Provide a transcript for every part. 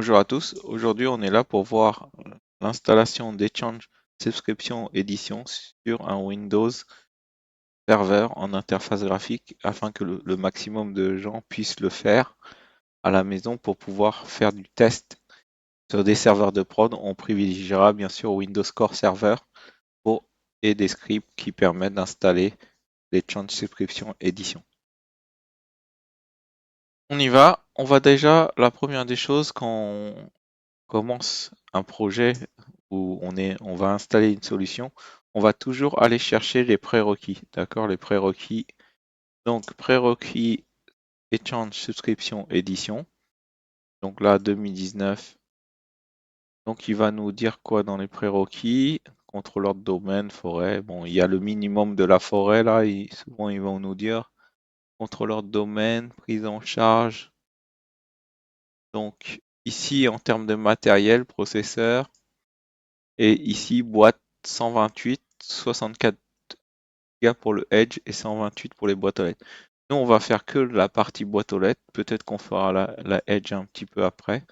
Bonjour à tous, aujourd'hui on est là pour voir l'installation d'Echange Subscription Edition sur un Windows Server en interface graphique afin que le maximum de gens puissent le faire à la maison pour pouvoir faire du test sur des serveurs de prod. On privilégiera bien sûr Windows Core Server et des scripts qui permettent d'installer l'Echange Subscription Edition. On y va, on va déjà, la première des choses quand on commence un projet où on va installer une solution, on va toujours aller chercher les prérequis, d'accord? Les prérequis. Donc, prérequis Exchange Subscription Edition. Donc là, 2019. Donc, il va nous dire quoi dans les prérequis? Contrôleur de domaine, forêt. Bon, il y a le minimum de la forêt là. Souvent, ils vont nous dire contrôleur de domaine, prise en charge. Donc, ici, en termes de matériel, processeur. Et ici, boîte 128, 64 Go pour le Edge et 128 pour les boîtes aux lettres. Nous, on va faire que la partie boîte aux lettres. Peut-être qu'on fera la Edge un petit peu après.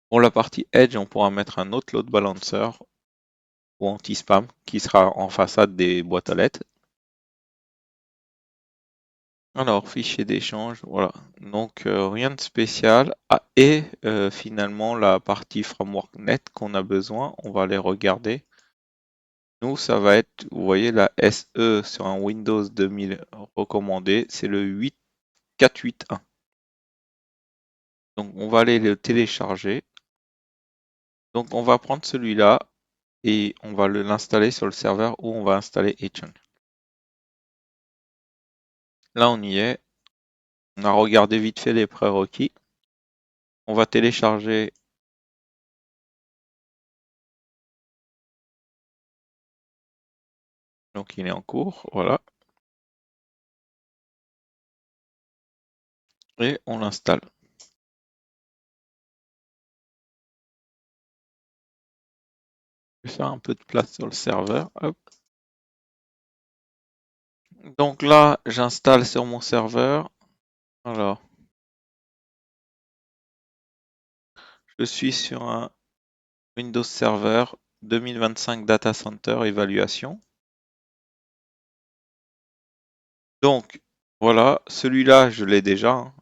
Pour la partie Edge, on pourra mettre un autre load balancer ou anti-spam qui sera en façade des boîtes aux lettres. Alors, fichier d'échange, voilà. Donc, rien de spécial. Ah, et finalement, la partie framework net qu'on a besoin, on va aller regarder. Nous, ça va être, vous voyez, la SE sur un Windows 2000 recommandé, c'est le 8481. Donc, on va aller le télécharger. Donc, on va prendre celui-là et on va l'installer sur le serveur où on va installer Exchange. Là, on y est. On a regardé vite fait les prérequis. On va télécharger. Donc, il est en cours. Voilà. Et on l'installe. Je vais faire un peu de place sur le serveur. Hop. Donc là, j'installe sur mon serveur. Alors, je suis sur un Windows Server 2025 Data Center évaluation. Donc, voilà, celui-là, je l'ai déjà, hein.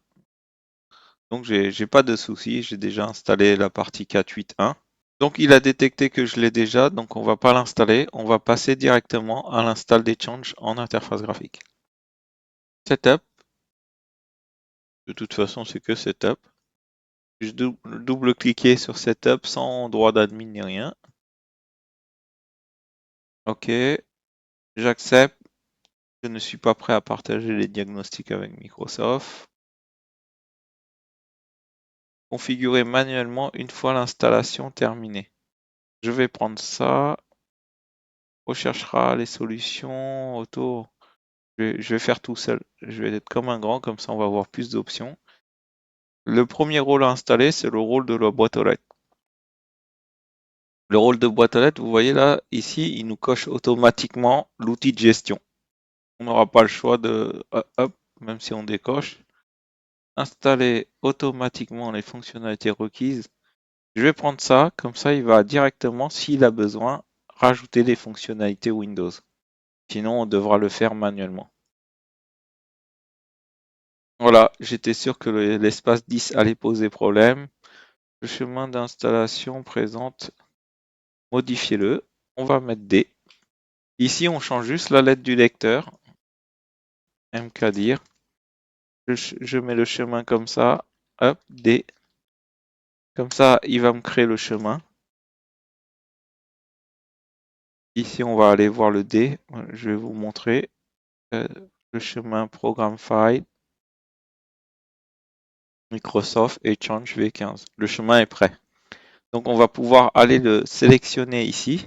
Donc, j'ai pas de souci, j'ai déjà installé la partie 4.8.1. Donc, il a détecté que je l'ai déjà, donc on va pas l'installer. On va passer directement à l'install d'Echange en interface graphique. Setup. De toute façon, c'est que Setup. Je double-cliquer sur Setup sans droit d'admin ni rien. Ok, j'accepte. Je ne suis pas prêt à partager les diagnostics avec Microsoft. Configurer manuellement une fois l'installation terminée. Je vais prendre ça. Recherchera les solutions autour. Je vais faire tout seul. Je vais être comme un grand, comme ça on va avoir plus d'options. Le premier rôle à installer, c'est le rôle de la boîte aux lettres. Le rôle de boîte aux lettres, vous voyez là, ici, il nous coche automatiquement l'outil de gestion. On n'aura pas le choix de, hop, même si on décoche, installer automatiquement les fonctionnalités requises. Je vais prendre ça, comme ça il va directement, s'il a besoin, rajouter des fonctionnalités Windows. Sinon, on devra le faire manuellement. Voilà, j'étais sûr que l'espace 10 allait poser problème. Le chemin d'installation présente, modifiez-le. On va mettre D. Ici, on change juste la lettre du lecteur. MKDIR. Je mets le chemin comme ça. Hop, D. Comme ça, il va me créer le chemin. Ici, on va aller voir le D. Je vais vous montrer le chemin Programme File, Microsoft Exchange V15. Le chemin est prêt. Donc, on va pouvoir aller le sélectionner ici.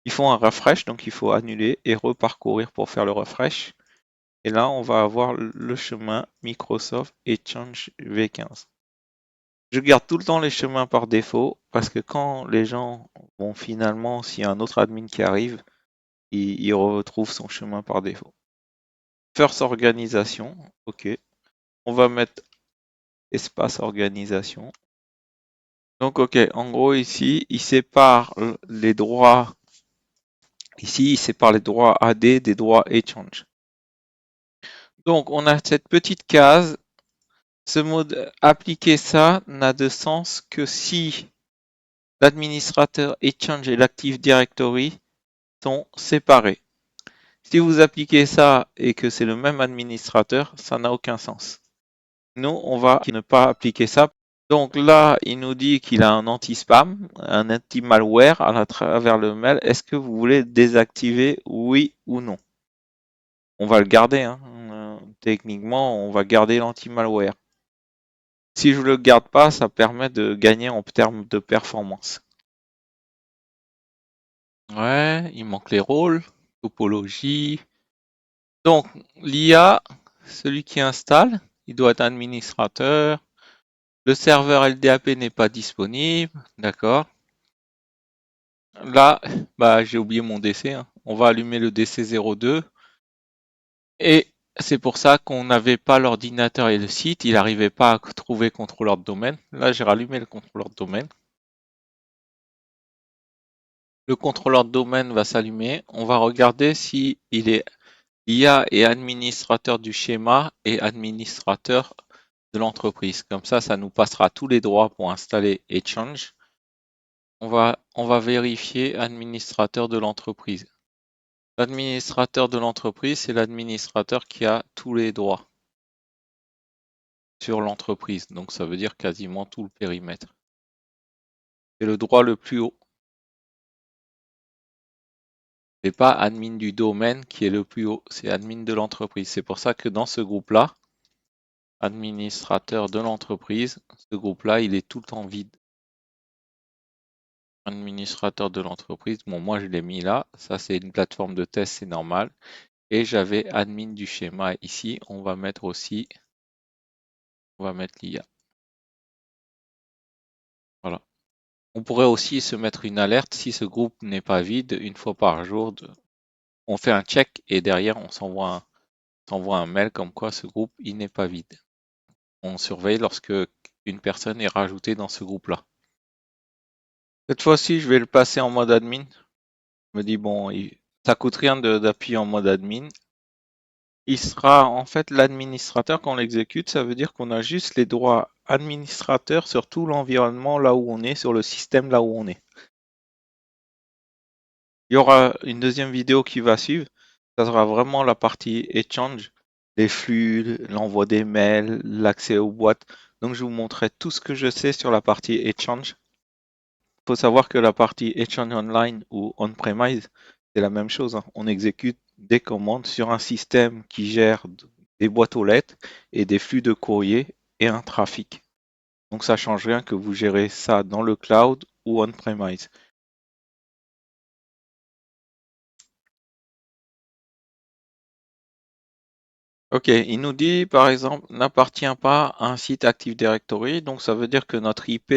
Ils font un refresh, donc il faut annuler et reparcourir pour faire le refresh. Et là, on va avoir le chemin Microsoft Exchange V15. Je garde tout le temps les chemins par défaut parce que quand les gens vont finalement, s'il y a un autre admin qui arrive, il retrouve son chemin par défaut. First organisation, ok. On va mettre espace organisation. Donc, ok, en gros, ici, il sépare les droits. Ici, il sépare les droits AD des droits Exchange. Donc, on a cette petite case. Ce mode appliquer ça n'a de sens que si l'administrateur Exchange et l'Active Directory sont séparés. Si vous appliquez ça et que c'est le même administrateur, ça n'a aucun sens. Nous, on va ne pas appliquer ça. Donc là, il nous dit qu'il a un anti-spam, un anti-malware à travers le mail. Est-ce que vous voulez désactiver, oui ou non? On va le garder, hein. Techniquement, on va garder l'anti-malware. Si je ne le garde pas, ça permet de gagner en termes de performance. Ouais, il manque les rôles, topologie. Donc, l'IA, celui qui installe, il doit être administrateur. Le serveur LDAP n'est pas disponible, d'accord. Là, bah, j'ai oublié mon DC, hein. On va allumer le DC02. Et c'est pour ça qu'on n'avait pas l'ordinateur et le site. Il n'arrivait pas à trouver contrôleur de domaine. Là, j'ai rallumé le contrôleur de domaine. Le contrôleur de domaine va s'allumer. On va regarder si il est IA est administrateur du schéma et administrateur de l'entreprise. Comme ça nous passera tous les droits pour installer Exchange. On va vérifier administrateur de l'entreprise. L'administrateur de l'entreprise, c'est l'administrateur qui a tous les droits sur l'entreprise. Donc ça veut dire quasiment tout le périmètre. C'est le droit le plus haut. C'est pas admin du domaine qui est le plus haut, c'est admin de l'entreprise. C'est pour ça que dans ce groupe-là, administrateur de l'entreprise, ce groupe-là, il est tout le temps vide. Administrateur de l'entreprise, bon moi je l'ai mis là, ça c'est une plateforme de test, c'est normal. Et j'avais admin du schéma ici, on va mettre aussi, on va mettre l'IA. Voilà. On pourrait aussi se mettre une alerte si ce groupe n'est pas vide, une fois par jour. On fait un check et derrière on s'envoie un mail comme quoi ce groupe il n'est pas vide. On surveille lorsque une personne est rajoutée dans ce groupe-là. Cette fois-ci, je vais le passer en mode admin. Je me dis bon, ça coûte rien d'appuyer en mode admin. Il sera en fait l'administrateur quand on l'exécute, ça veut dire qu'on a juste les droits administrateurs sur tout l'environnement là où on est, sur le système là où on est. Il y aura une deuxième vidéo qui va suivre, ça sera vraiment la partie Exchange, les flux, l'envoi des mails, l'accès aux boîtes. Donc je vous montrerai tout ce que je sais sur la partie Exchange. Il faut savoir que la partie Exchange Online ou On-Premise, c'est la même chose, hein. On exécute des commandes sur un système qui gère des boîtes aux lettres et des flux de courrier et un trafic. Donc ça change rien que vous gérez ça dans le cloud ou on-premise. Ok, il nous dit par exemple n'appartient pas à un site Active Directory, donc ça veut dire que notre IP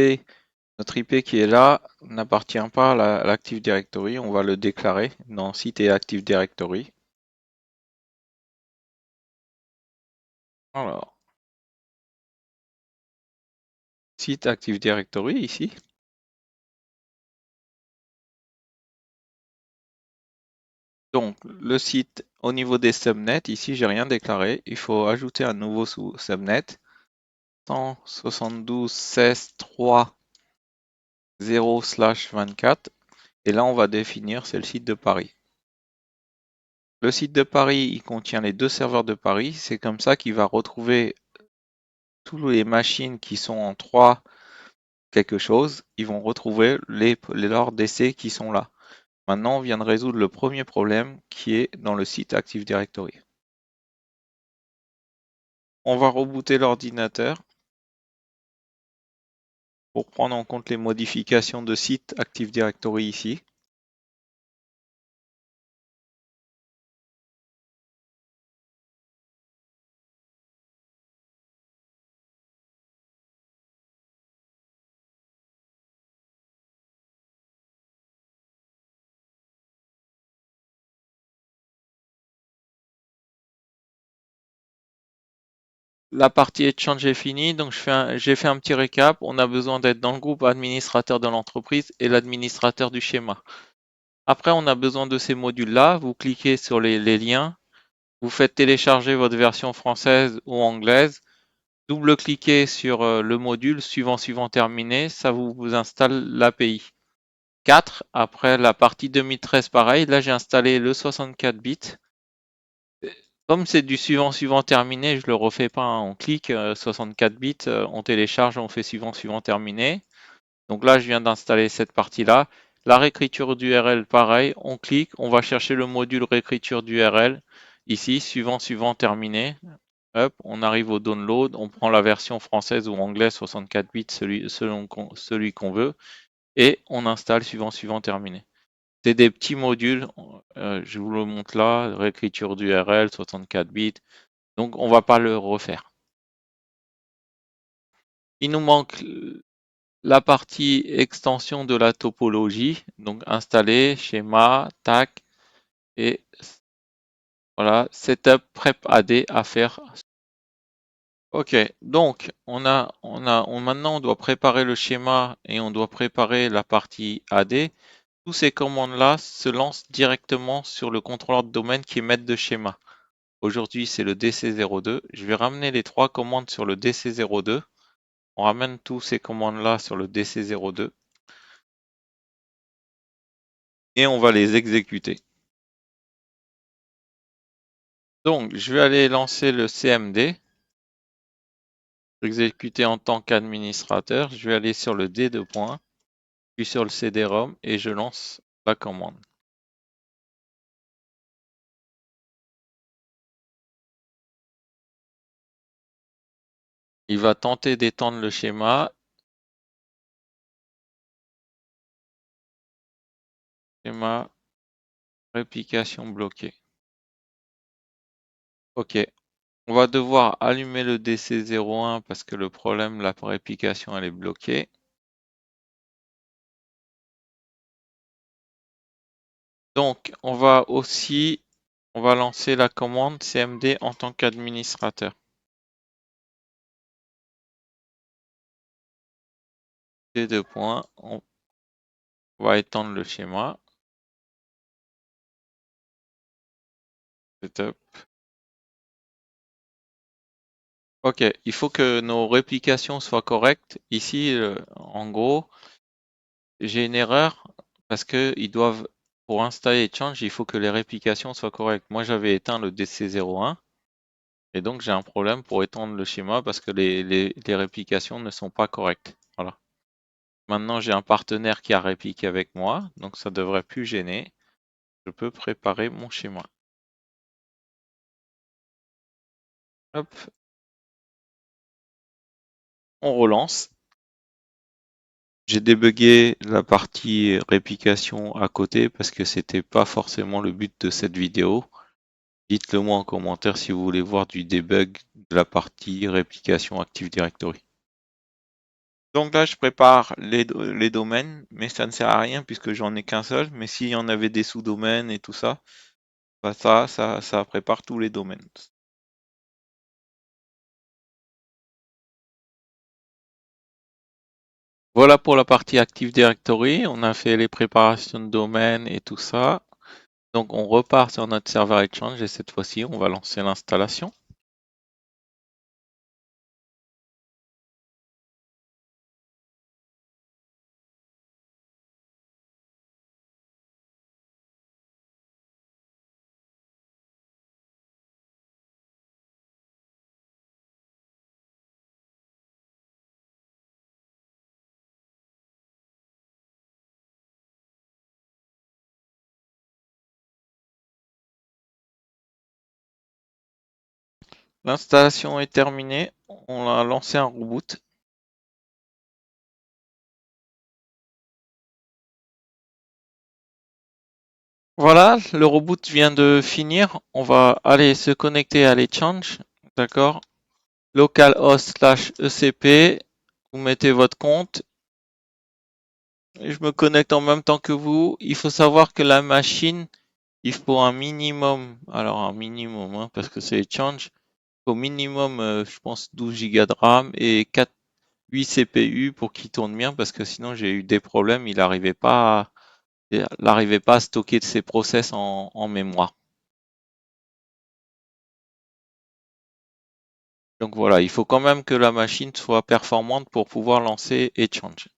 qui est là n'appartient pas à l'Active Directory. On va le déclarer dans site et Active Directory. Alors, site Active Directory ici. Donc, le site au niveau des subnets, ici, j'ai rien déclaré. Il faut ajouter un nouveau subnet. 172.16.3.0/24. Et là, on va définir, c'est le site de Paris. Le site de Paris, il contient les deux serveurs de Paris. C'est comme ça qu'il va retrouver toutes les machines qui sont en 3 quelque chose. Ils vont retrouver leurs DC qui sont là. Maintenant, on vient de résoudre le premier problème qui est dans le site Active Directory. On va rebooter l'ordinateur pour prendre en compte les modifications de site Active Directory ici. La partie Exchange est finie, donc j'ai fait un petit récap. On a besoin d'être dans le groupe administrateur de l'entreprise et l'administrateur du schéma. Après, on a besoin de ces modules-là. Vous cliquez sur les liens, vous faites télécharger votre version française ou anglaise, double-cliquez sur le module suivant terminé, ça vous installe l'API. 4, après la partie 2013, pareil, là j'ai installé le 64 bits. Comme c'est du suivant terminé, je le refais pas, hein. On clique 64 bits, on télécharge, on fait suivant terminé. Donc là, je viens d'installer cette partie-là. La réécriture d'URL, pareil, on clique, on va chercher le module réécriture d'URL. Ici, suivant terminé. Hop, on arrive au download, on prend la version française ou anglaise 64 bits, celui qu'on veut, et on installe suivant terminé. C'est des petits modules, je vous le montre là, réécriture d'URL, 64 bits, donc on va pas le refaire. Il nous manque la partie extension de la topologie, donc installer, schéma, tac, et voilà, setup prep AD à faire. Ok, donc maintenant on doit préparer le schéma et on doit préparer la partie AD. Tous ces commandes-là se lancent directement sur le contrôleur de domaine qui est maître de schéma. Aujourd'hui, c'est le DC02. Je vais ramener les trois commandes sur le DC02. On ramène tous ces commandes-là sur le DC02 et on va les exécuter. Donc, je vais aller lancer le CMD, exécuter en tant qu'administrateur. Je vais aller sur le D2 points, puis sur le CD-ROM et je lance la commande. Il va tenter d'étendre le schéma. Schéma, réplication bloquée. Ok, on va devoir allumer le DC01 parce que le problème, la réplication, elle est bloquée. Donc, on va lancer la commande CMD en tant qu'administrateur. D2 points, on va étendre le schéma. Setup. Ok, il faut que nos réplications soient correctes. Ici, en gros, j'ai une erreur parce que ils doivent, pour installer Change, il faut que les réplications soient correctes. Moi, j'avais éteint le DC01 et donc j'ai un problème pour étendre le schéma parce que les réplications ne sont pas correctes. Voilà. Maintenant, j'ai un partenaire qui a répliqué avec moi, donc ça devrait plus gêner. Je peux préparer mon schéma. Hop, on relance. J'ai débugué la partie réplication à côté parce que c'était pas forcément le but de cette vidéo. Dites-le moi en commentaire si vous voulez voir du debug de la partie réplication Active Directory. Donc là, je prépare les domaines, mais ça ne sert à rien puisque j'en ai qu'un seul. Mais s'il y en avait des sous-domaines et tout ça, bah ça prépare tous les domaines. Voilà pour la partie Active Directory. On a fait les préparations de domaine et tout ça. Donc on repart sur notre serveur Exchange et cette fois-ci, on va lancer l'installation. L'installation est terminée. On a lancé un reboot. Voilà, le reboot vient de finir. On va aller se connecter à l'Echange. D'accord. Localhost/ECP. Vous mettez votre compte. Et je me connecte en même temps que vous. Il faut savoir que la machine, il faut un minimum. Alors un minimum, hein, parce que c'est Exchange. Au minimum, je pense 12 Go de RAM et 8 CPU pour qu'il tourne bien parce que sinon j'ai eu des problèmes, il n'arrivait pas à stocker ses process en mémoire. Donc voilà, il faut quand même que la machine soit performante pour pouvoir lancer Exchange.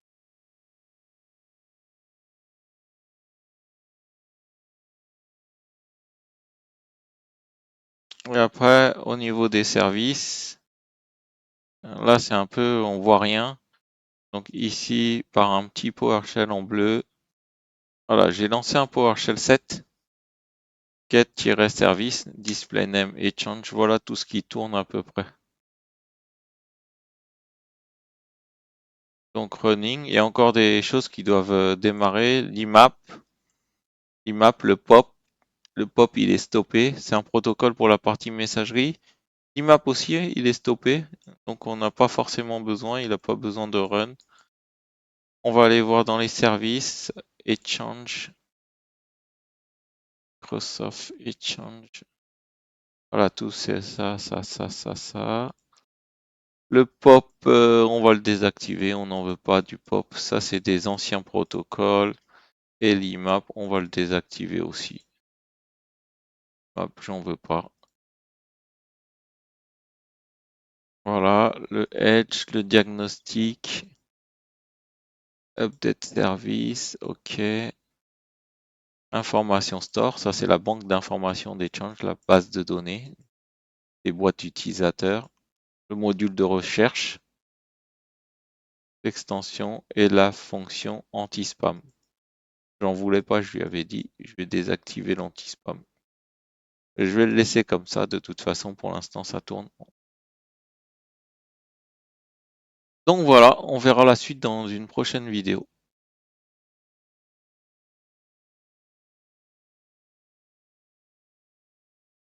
Et après, au niveau des services, là c'est un peu, on voit rien. Donc ici, par un petit PowerShell en bleu, voilà, j'ai lancé un PowerShell 7, get-service, display name et change, voilà tout ce qui tourne à peu près. Donc running, il y a encore des choses qui doivent démarrer, l'IMAP, le POP il est stoppé, c'est un protocole pour la partie messagerie. L'IMAP aussi, il est stoppé, donc on n'a pas forcément besoin, il n'a pas besoin de run. On va aller voir dans les services, Exchange, Microsoft Exchange. Voilà, tout c'est ça. Le POP, on va le désactiver, on n'en veut pas du POP. Ça, c'est des anciens protocoles. Et l'IMAP, on va le désactiver aussi. Hop, j'en veux pas. Voilà, le Edge, le diagnostic, update service, ok. Information store, ça c'est la banque d'informations d'échange, la base de données, les boîtes utilisateurs, le module de recherche, l'extension et la fonction anti-spam. J'en voulais pas, je lui avais dit, je vais désactiver l'anti-spam. Je vais le laisser comme ça, de toute façon, pour l'instant, ça tourne. Donc voilà, on verra la suite dans une prochaine vidéo.